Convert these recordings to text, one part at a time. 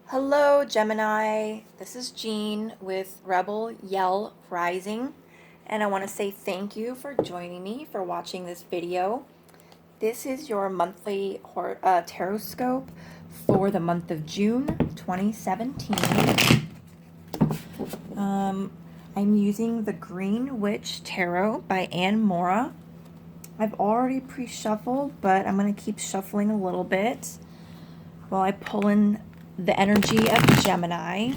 Hello, Gemini. This is Jean with Rebel Yell Rising, and I want to say thank you for joining me for watching this video. This is your monthly tarot scope for the month of June 2017. I'm using the Green Witch Tarot by Anne Mora. I've already pre-shuffled, but I'm going to keep shuffling a little bit while I pull in the energy of Gemini.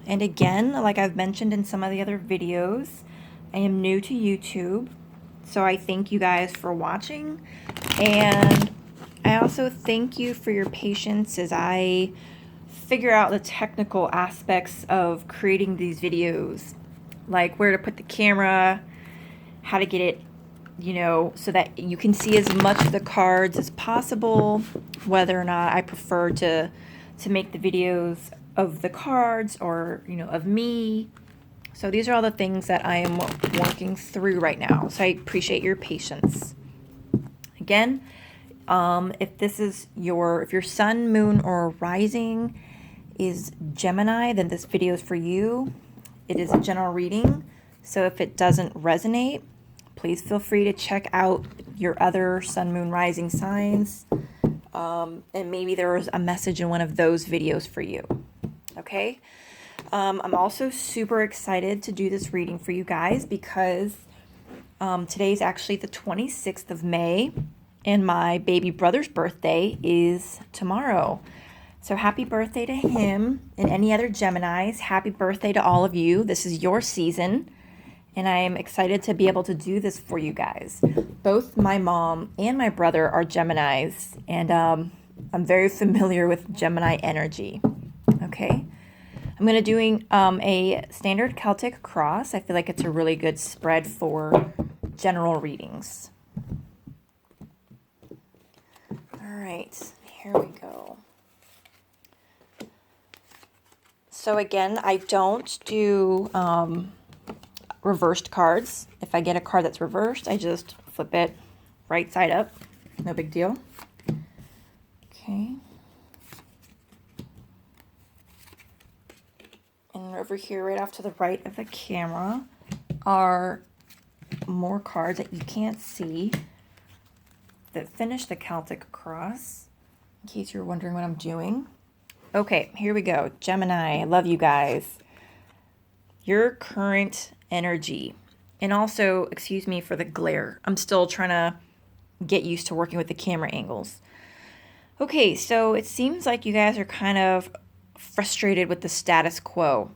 And again, like I've mentioned in some of the other videos, I am new to YouTube, so I thank you guys for watching, and I also thank you for your patience as I figure out the technical aspects of creating these videos, like where to put the camera, how to get it, so that you can see as much of the cards as possible, whether or not I prefer to make the videos of the cards or, of me. So these are all the things that I am working through right now. So I appreciate your patience. Again, if your sun, moon, or rising is Gemini, then this video is for you. It is a general reading. So if it doesn't resonate, please feel free to check out your other sun, moon, rising signs. And maybe there was a message in one of those videos for you. Okay? I'm also super excited to do this reading for you guys because today's actually the 26th of May, and my baby brother's birthday is tomorrow. So happy birthday to him, and any other Geminis. Happy birthday to all of you. This is your season. And I am excited to be able to do this for you guys. Both my mom and my brother are Geminis, and I'm very familiar with Gemini energy. Okay, I'm going to doing a standard Celtic cross. I feel like it's a really good spread for general readings. All right, here we go. So again, I don't do reversed cards. If I get a card that's reversed, I just flip it right side up. No big deal. Okay. And over here, right off to the right of the camera, are more cards that you can't see that finish the Celtic cross, in case you're wondering what I'm doing. Okay, here we go. Gemini, I love you guys. Your current energy. And also, excuse me for the glare. I'm still trying to get used to working with the camera angles. Okay, so it seems like you guys are kind of frustrated with the status quo.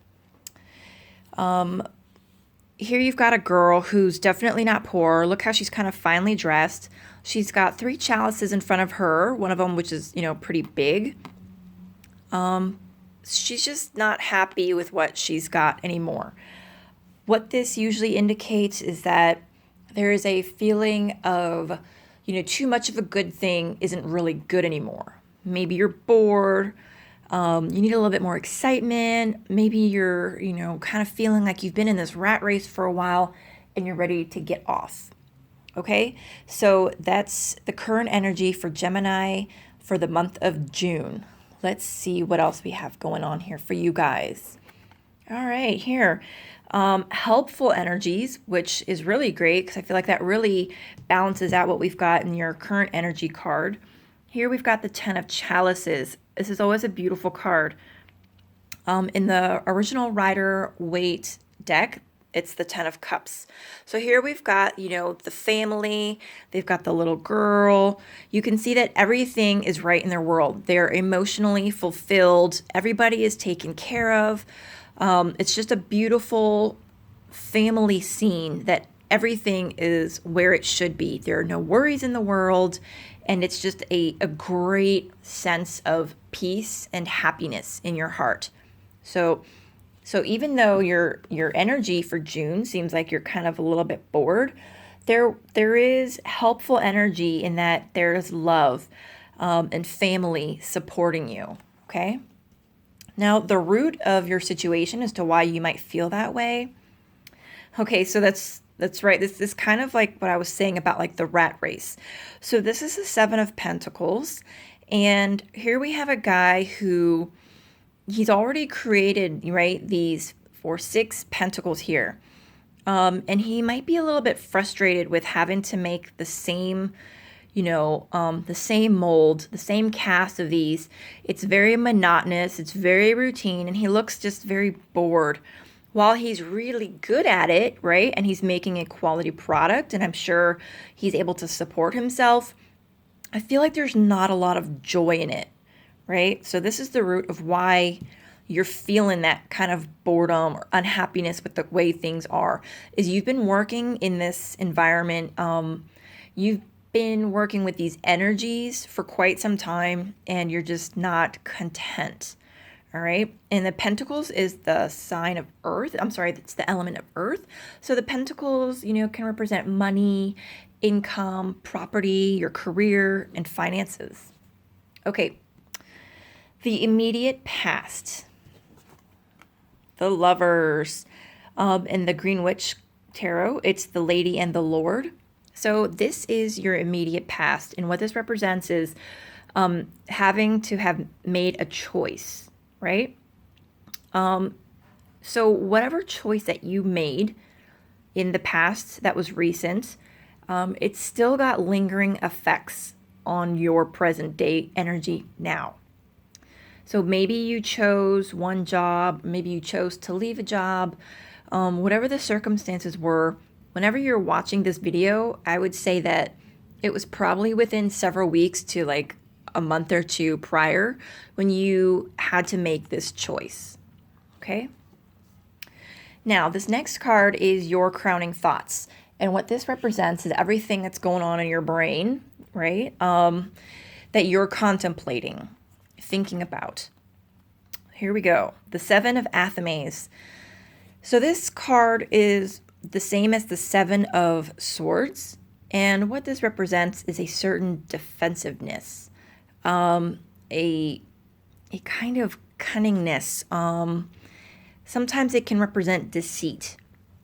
Here you've got a girl who's definitely not poor. Look how she's kind of finely dressed. She's got 3 chalices in front of her, one of them which is, pretty big. She's just not happy with what she's got anymore. What this usually indicates is that there is a feeling of, too much of a good thing isn't really good anymore. Maybe you're bored. You need a little bit more excitement. Maybe you're, kind of feeling like you've been in this rat race for a while and you're ready to get off. Okay? So that's the current energy for Gemini for the month of June. Let's see what else we have going on here for you guys. All right, here. Helpful energies, which is really great because I feel like that really balances out what we've got in your current energy card. Here we've got the 10 of Chalices. This is always a beautiful card. In the original Rider-Waite deck, it's the 10 of Cups. So here we've got, the family, they've got the little girl. You can see that everything is right in their world. They're emotionally fulfilled. Everybody is taken care of. It's just a beautiful family scene that everything is where it should be. There are no worries in the world, and it's just a great sense of peace and happiness in your heart. So even though your energy for June seems like you're kind of a little bit bored, there is helpful energy in that there's love and family supporting you, okay? Now, the root of your situation as to why you might feel that way. Okay, so that's right. This is kind of like what I was saying about like the rat race. So this is the 7 of Pentacles, And here we have a guy who he's already created, right, these 4, 6 pentacles here. And he might be a little bit frustrated with having to make the same, the same mold, the same cast of these. It's very monotonous, it's very routine, and he looks just very bored. While he's really good at it, right, and he's making a quality product, and I'm sure he's able to support himself, I feel like there's not a lot of joy in it, right? So this is the root of why you're feeling that kind of boredom or unhappiness with the way things are, is you've been working in this environment. You've been working with these energies for quite some time and you're just not content. All right. And the pentacles is the sign of earth. I'm sorry, it's the element of earth. So the pentacles, can represent money, income, property, your career, and finances. Okay. The immediate past. The Lovers. In the Green Witch Tarot, it's the Lady and the Lord. So this is your immediate past. And what this represents is having to have made a choice, right? So whatever choice that you made in the past that was recent, it's still got lingering effects on your present day energy now. So maybe you chose one job, maybe you chose to leave a job, whatever the circumstances were. Whenever you're watching this video, I would say that it was probably within several weeks to like a month or two prior when you had to make this choice. Okay? Now, this next card is your crowning thoughts. And what this represents is everything that's going on in your brain, right? That you're contemplating, thinking about. Here we go. The Seven of Athames. So this card is the same as the Seven of Swords. And what this represents is a certain defensiveness, a kind of cunningness. Sometimes it can represent deceit,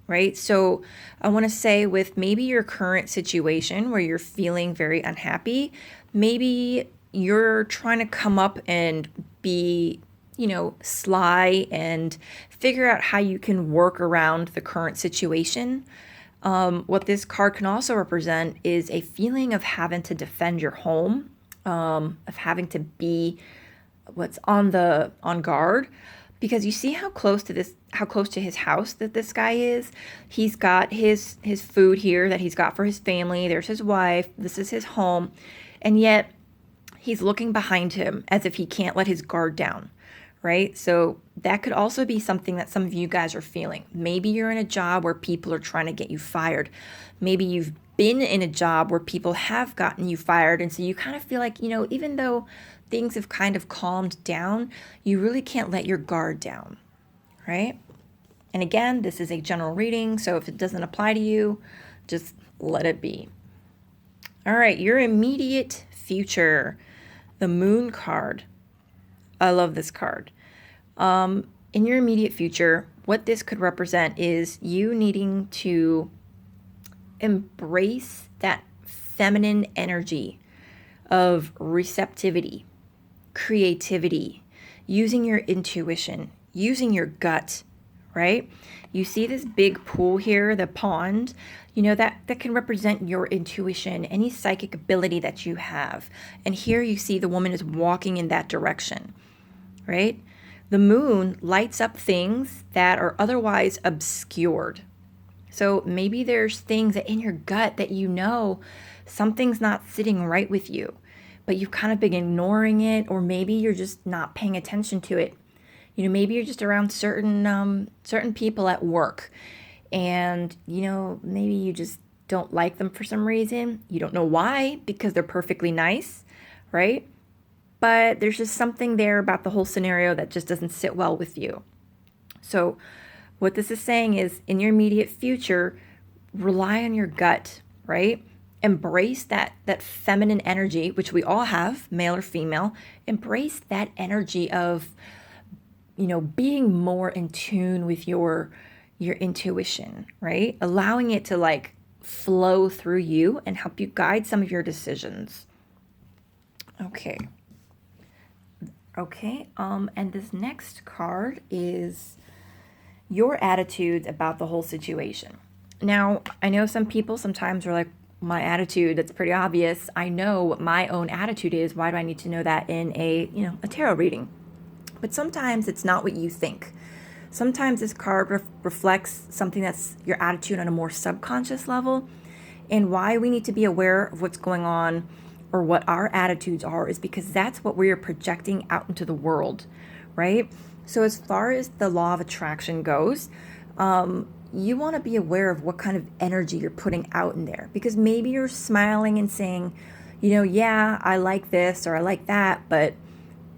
right? So I want to say with maybe your current situation where you're feeling very unhappy, maybe you're trying to come up and be, sly and figure out how you can work around the current situation. What this card can also represent is a feeling of having to defend your home, of having to be what's on guard, because you see how close to his house that this guy is. He's got his food here that he's got for his family. There's his wife. This is his home, and yet he's looking behind him as if he can't let his guard down. Right? So that could also be something that some of you guys are feeling. Maybe you're in a job where people are trying to get you fired. Maybe you've been in a job where people have gotten you fired. And so you kind of feel like, even though things have kind of calmed down, you really can't let your guard down. Right? And again, this is a general reading. So if it doesn't apply to you, just let it be. All right. Your immediate future. The Moon card. I love this card. In your immediate future, what this could represent is you needing to embrace that feminine energy of receptivity, creativity, using your intuition, using your gut, right? You see this big pool here, the pond, that can represent your intuition, any psychic ability that you have. And here you see the woman is walking in that direction. Right? The moon lights up things that are otherwise obscured. So maybe there's things that in your gut that something's not sitting right with you, but you've kind of been ignoring it, or maybe you're just not paying attention to it. Maybe you're just around certain people at work, and maybe you just don't like them for some reason. You don't know why, because they're perfectly nice, right? But there's just something there about the whole scenario that just doesn't sit well with you. So what this is saying is, in your immediate future, rely on your gut, right? Embrace that feminine energy, which we all have, male or female. Embrace that energy of, being more in tune with your intuition, right? Allowing it to flow through you and help you guide some of your decisions. Okay. Okay, and this next card is your attitudes about the whole situation. Now, I know some people sometimes are like, my attitude, that's pretty obvious. I know what my own attitude is. Why do I need to know that in a tarot reading? But sometimes it's not what you think. Sometimes this card reflects something that's your attitude on a more subconscious level. And why we need to be aware of what's going on or what our attitudes are is because that's what we are projecting out into the world, right? So as far as the law of attraction goes, you want to be aware of what kind of energy you're putting out in there, because maybe you're smiling and saying, yeah, I like this or I like that, but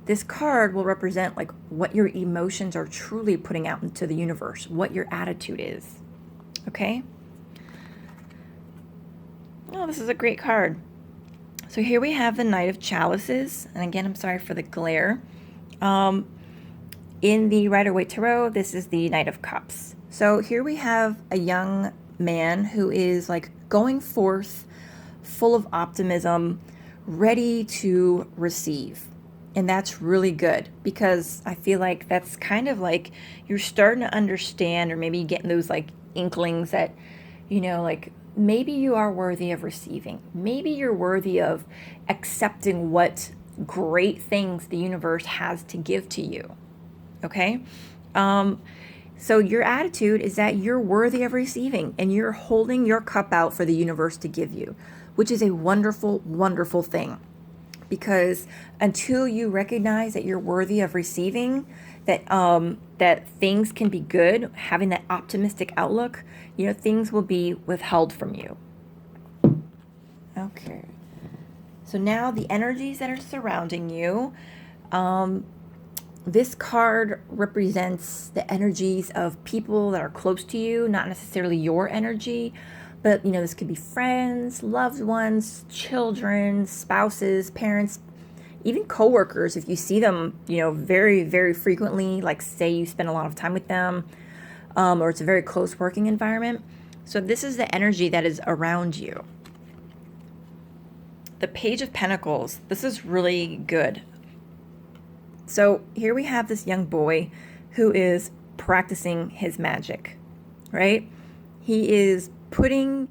this card will represent like what your emotions are truly putting out into the universe, what your attitude is. Okay? Oh, this is a great card. So here we have the Knight of Chalices. And again, I'm sorry for the glare. In the Rider-Waite Tarot, this is the Knight of Cups. So here we have a young man who is like going forth, full of optimism, ready to receive. And that's really good, because I feel like that's kind of like you're starting to understand, or maybe getting those like inklings that, like maybe you are worthy of receiving. Maybe you're worthy of accepting what great things the universe has to give to you. Okay? So your attitude is that you're worthy of receiving, and you're holding your cup out for the universe to give you, which is a wonderful, wonderful thing. Because until you recognize that you're worthy of receiving, that things can be good, having that optimistic outlook, things will be withheld from you. Okay. So now the energies that are surrounding you. This card represents the energies of people that are close to you, not necessarily your energy, but this could be friends, loved ones, children, spouses, parents, even coworkers. If you see them, very, very frequently, like say you spend a lot of time with them, or it's a very close working environment. So this is the energy that is around you. The Page of Pentacles. This is really good. So here we have this young boy who is practicing his magic, right? He is putting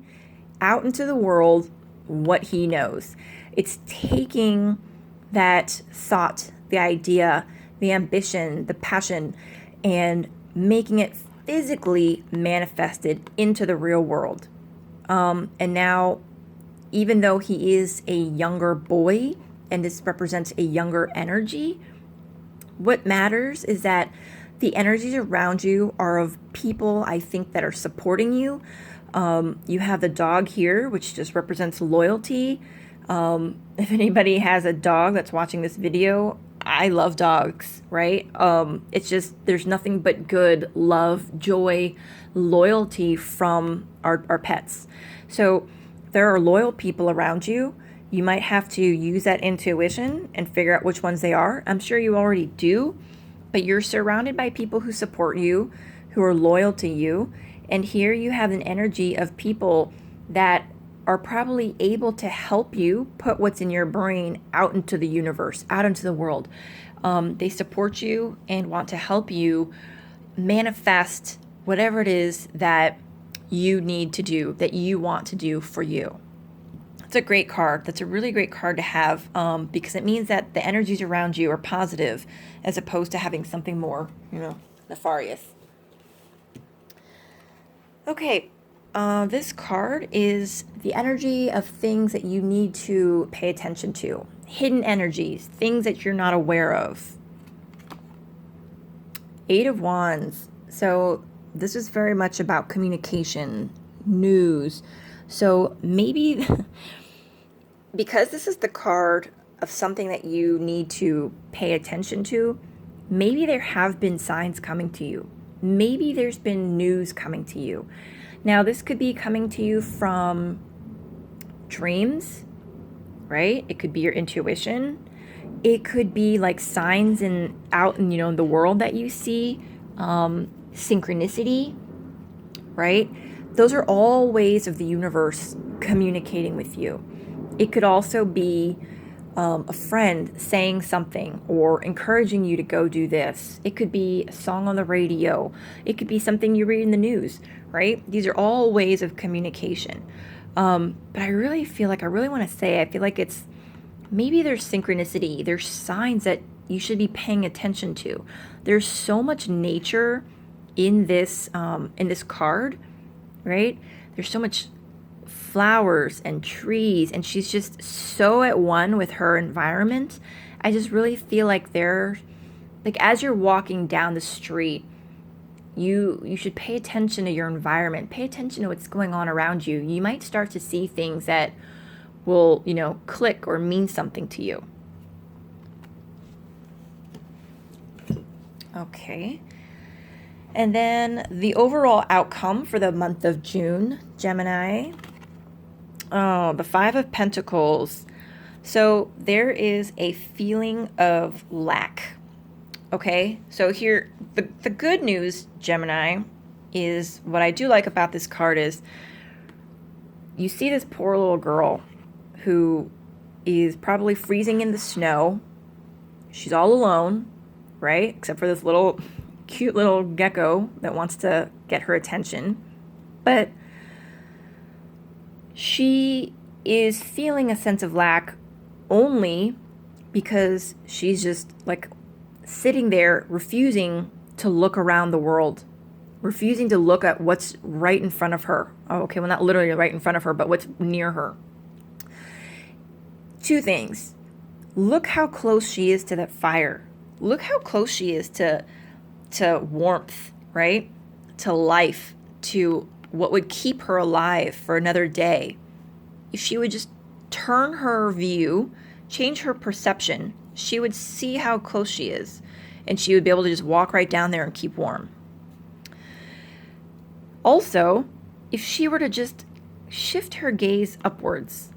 out into the world what he knows. It's taking that thought, the idea, the ambition, the passion, and making it physically manifested into the real world. And now, even though he is a younger boy, and this represents a younger energy, what matters is that the energies around you are of people, I think, that are supporting you. You have the dog here, which just represents loyalty. If anybody has a dog that's watching this video, I love dogs, right? It's just, there's nothing but good, love, joy, loyalty from our pets. So there are loyal people around you. You might have to use that intuition and figure out which ones they are. I'm sure you already do, but you're surrounded by people who support you, who are loyal to you. And here you have an energy of people that are probably able to help you put what's in your brain out into the universe, out into the world. They support you and want to help you manifest whatever it is that you need to do, that you want to do for you. It's a great card. That's a really great card to have, because it means that the energies around you are positive, as opposed to having something more, nefarious. Okay, this card is the energy of things that you need to pay attention to. Hidden energies, things that you're not aware of. 8 of Wands. So this is very much about communication, news. So maybe because this is the card of something that you need to pay attention to, maybe there have been signs coming to you. Maybe there's been news coming to you. Now, this could be coming to you from dreams, right? It could be your intuition. It could be like signs out in the world that you see, synchronicity, right? Those are all ways of the universe communicating with you. It could also be a friend saying something or encouraging you to go do this. It could be a song on the radio. It could be something you read in the news, right? These are all ways of communication. But I really feel like, I really want to say, I feel like it's, maybe there's synchronicity. There's signs that you should be paying attention to. There's so much nature in this card, right? There's so much flowers and trees, and she's just so at one with her environment. I just really feel like they're like, as you're walking down the street, you should pay attention to your environment, pay attention to what's going on around you. You might start to see things that will, click or mean something to you. Okay. And then the overall outcome for the month of June, Gemini. Oh, the Five of Pentacles. So there is a feeling of lack. Okay, so here, the good news, Gemini, is what I do like about this card is you see this poor little girl who is probably freezing in the snow. She's all alone, right? Except for this little cute little gecko that wants to get her attention. But she is feeling a sense of lack only because she's just like sitting there refusing to look around the world, refusing to look at what's right in front of her. Oh, okay, well, not literally right in front of her, but what's near her. Two things. Look how close she is to that fire. Look how close she is to warmth, right? To life, to what would keep her alive for another day. If she would just turn her view, change her perception, she would see how close she is, and she would be able to just walk right down there and keep warm. Also, if she were to just shift her gaze upwards,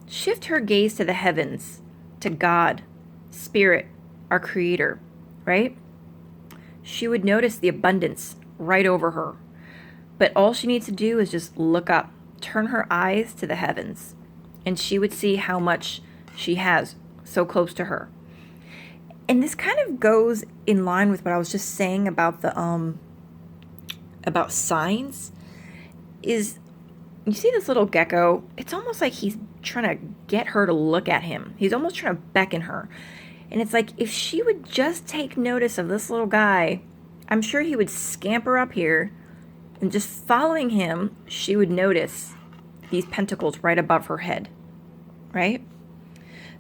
shift her gaze to the heavens, to God, Spirit, our Creator, right? She would notice the abundance right over her. But all she needs to do is just look up, turn her eyes to the heavens, and she would see how much she has so close to her. And this kind of goes in line with what I was just saying about the about signs. Is you see this little gecko, it's almost like he's trying to get her to look at him. He's almost trying to beckon her. And it's like, if she would just take notice of this little guy, I'm sure he would scamper up here, and just following him, she would notice these pentacles right above her head, right?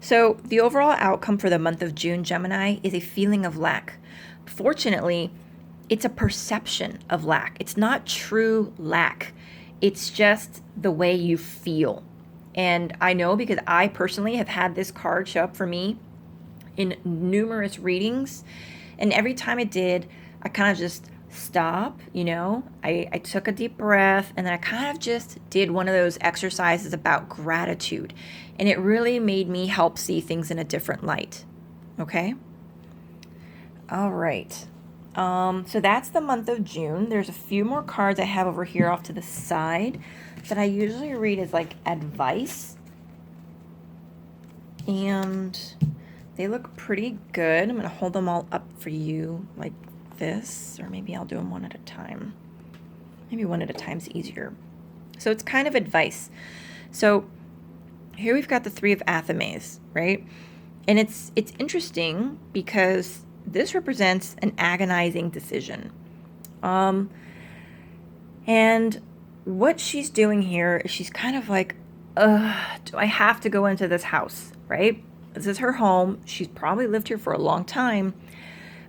So the overall outcome for the month of June, Gemini, is a feeling of lack. Fortunately, it's a perception of lack. It's not true lack. It's just the way you feel. And I know because I personally have had this card show up for me in numerous readings. And every time it did, I kind of just stop, I took a deep breath, and then I kind of just did one of those exercises about gratitude. And it really made me help see things in a different light. Okay? All right. So that's the month of June. There's a few more cards I have over here off to the side that I usually read as like advice. And they look pretty good. I'm going to hold them all up for you like this, or maybe I'll do them one at a time. Maybe one at a time is easier. So it's kind of advice. So here we've got the Three of Athames, right? And it's interesting because this represents an agonizing decision. And what she's doing here is she's kind of like, do I have to go into this house, right? This is her home. She's probably lived here for a long time,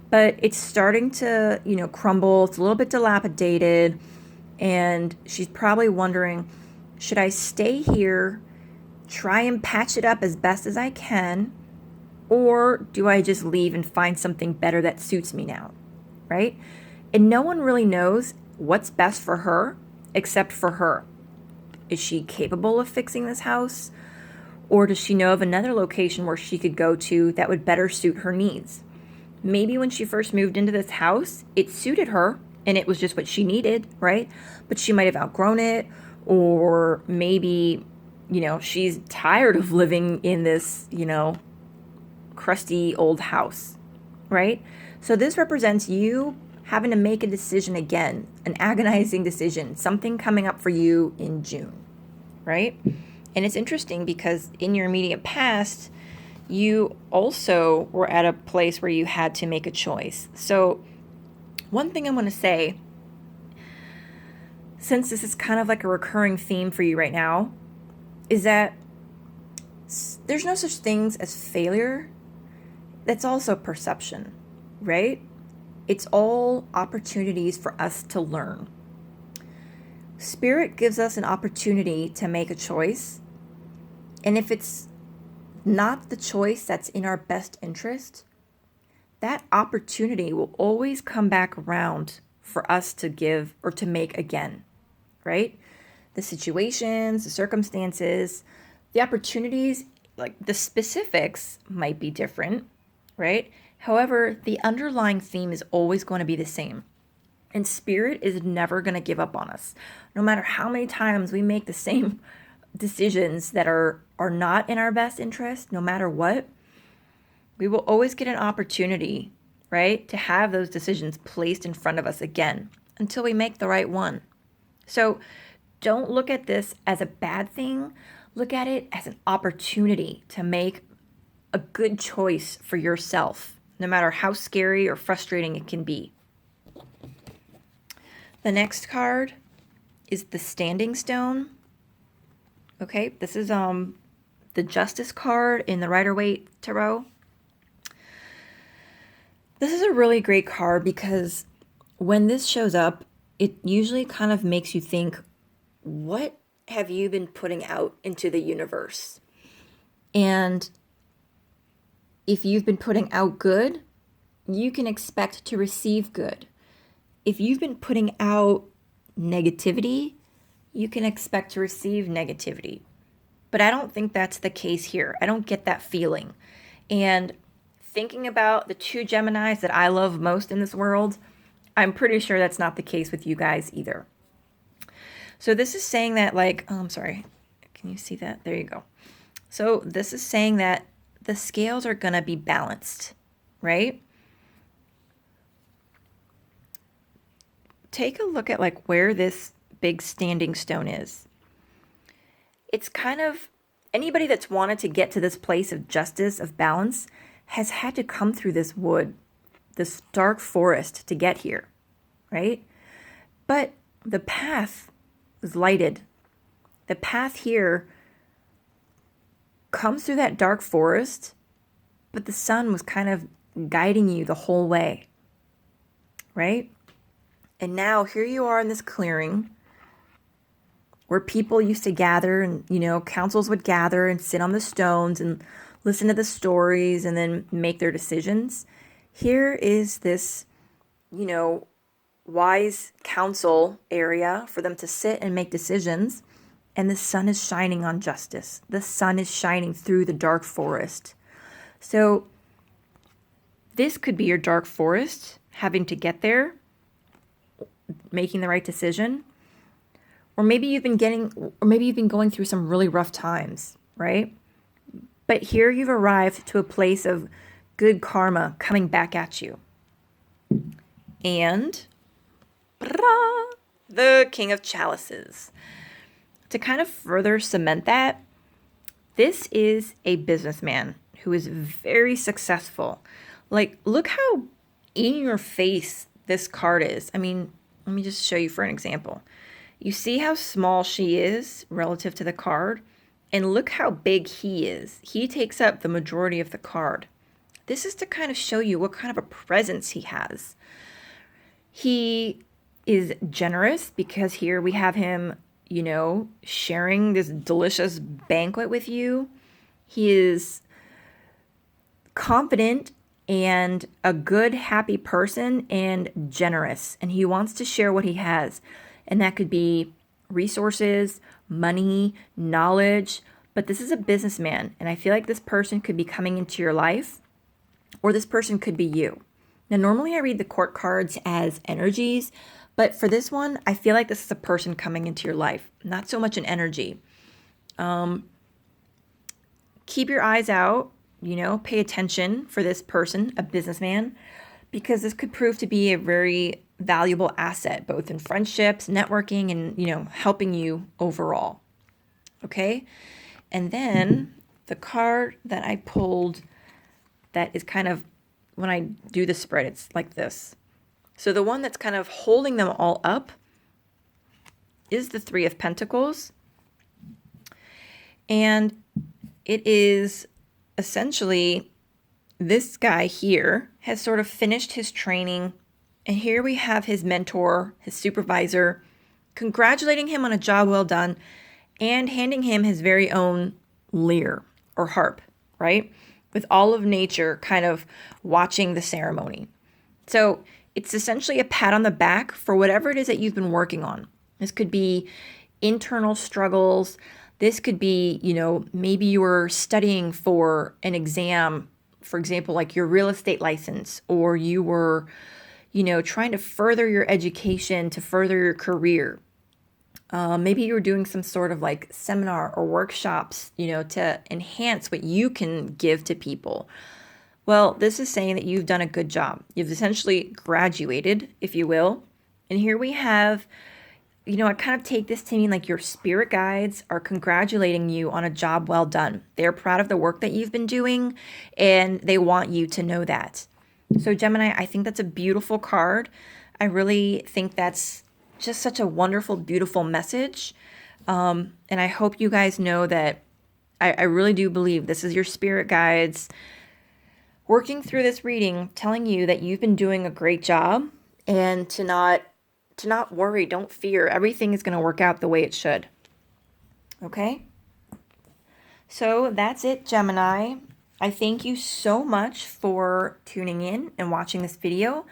but it's starting to, crumble. It's a little bit dilapidated, and she's probably wondering, should I stay here, try and patch it up as best as I can, or do I just leave and find something better that suits me now, right? And no one really knows what's best for her except for her. Is she capable of fixing this house? Or does she know of another location where she could go to that would better suit her needs? Maybe when she first moved into this house, it suited her and it was just what she needed, right? But she might have outgrown it, or maybe, she's tired of living in this, crusty old house, right? So this represents you having to make a decision again, an agonizing decision, something coming up for you in June, right? And it's interesting because in your immediate past, you also were at a place where you had to make a choice. So one thing I'm going to say, since this is kind of like a recurring theme for you right now, is that there's no such things as failure. That's also perception, right? It's all opportunities for us to learn. Spirit gives us an opportunity to make a choice. And if it's not the choice that's in our best interest, that opportunity will always come back around for us to give or to make again, right? The situations, the circumstances, the opportunities, like the specifics might be different, right? However, the underlying theme is always going to be the same. And Spirit is never going to give up on us. No matter how many times we make the same decisions that are not in our best interest, no matter what, we will always get an opportunity, right, to have those decisions placed in front of us again until we make the right one. So don't look at this as a bad thing. Look at it as an opportunity to make a good choice for yourself, no matter how scary or frustrating it can be. The next card is the Standing Stone. Okay, this is the Justice card in the Rider-Waite Tarot. This is a really great card because when this shows up, it usually kind of makes you think, what have you been putting out into the universe? And if you've been putting out good, you can expect to receive good. If you've been putting out negativity, you can expect to receive negativity. But I don't think that's the case here. I don't get that feeling. And thinking about the two Geminis that I love most in this world, I'm pretty sure that's not the case with you guys either. So this is saying that, like, oh, I'm sorry. Can you see that? There you go. So this is saying that the scales are going to be balanced, right? Take a look at like where this big standing stone is. It's kind of, anybody that's wanted to get to this place of justice, of balance, has had to come through this wood, this dark forest to get here, right? But the path was lighted. The path here comes through that dark forest, but the sun was kind of guiding you the whole way, right? And now here you are in this clearing where people used to gather and, you know, councils would gather and sit on the stones and listen to the stories and then make their decisions. Here is this, you know, wise council area for them to sit and make decisions. And the sun is shining on justice. The sun is shining through the dark forest. So this could be your dark forest, having to get there, making the right decision. Or maybe you've been going through some really rough times, right? But here you've arrived to a place of good karma coming back at you. And the King of Chalices. To kind of further cement that, this is a businessman who is very successful. Like, look how in your face this card is. I mean, let me just show you for an example. You see how small she is relative to the card? And look how big he is. He takes up the majority of the card. This is to kind of show you what kind of a presence he has. He is generous because here we have him, you know, sharing this delicious banquet with you. He is confident and a good, happy person and generous. And he wants to share what he has. And that could be resources, money, knowledge. But this is a businessman. And I feel like this person could be coming into your life, or this person could be you. Now, normally I read the court cards as energies, but for this one, I feel like this is a person coming into your life, not so much an energy. Keep your eyes out pay attention for this person, a businessman, because this could prove to be a very valuable asset, both in friendships, networking, and, helping you overall. Okay. And then the card that I pulled that is kind of, when I do the spread, it's like this. So the one that's kind of holding them all up is the Three of Pentacles. And it is essentially this guy here has sort of finished his training. And here we have his mentor, his supervisor, congratulating him on a job well done and handing him his very own lyre or harp, right? With all of nature kind of watching the ceremony. So it's essentially a pat on the back for whatever it is that you've been working on. This could be internal struggles. This could be, maybe you were studying for an exam, for example, like your real estate license, or you were, trying to further your education, to further your career. Maybe you were doing some sort of like seminar or workshops, to enhance what you can give to people. Well, this is saying that you've done a good job. You've essentially graduated, if you will. And here we have, I kind of take this to mean like your spirit guides are congratulating you on a job well done. They're proud of the work that you've been doing, and they want you to know that. So Gemini, I think that's a beautiful card. I really think that's just such a wonderful, beautiful message. And I hope you guys know that I really do believe this is your spirit guides working through this reading, telling you that you've been doing a great job, and to not worry, don't fear. Everything is going to work out the way it should. Okay? So that's it, Gemini. I thank you so much for tuning in and watching this video.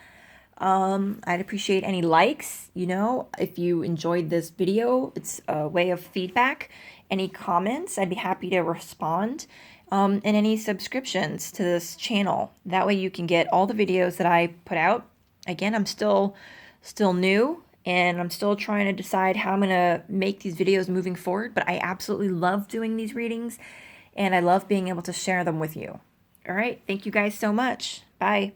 I'd appreciate any likes, if you enjoyed this video. It's a way of feedback. Any comments, I'd be happy to respond. And any subscriptions to this channel. That way you can get all the videos that I put out. Again, I'm still new, and I'm still trying to decide how I'm going to make these videos moving forward, but I absolutely love doing these readings, and I love being able to share them with you. All right. Thank you guys so much. Bye.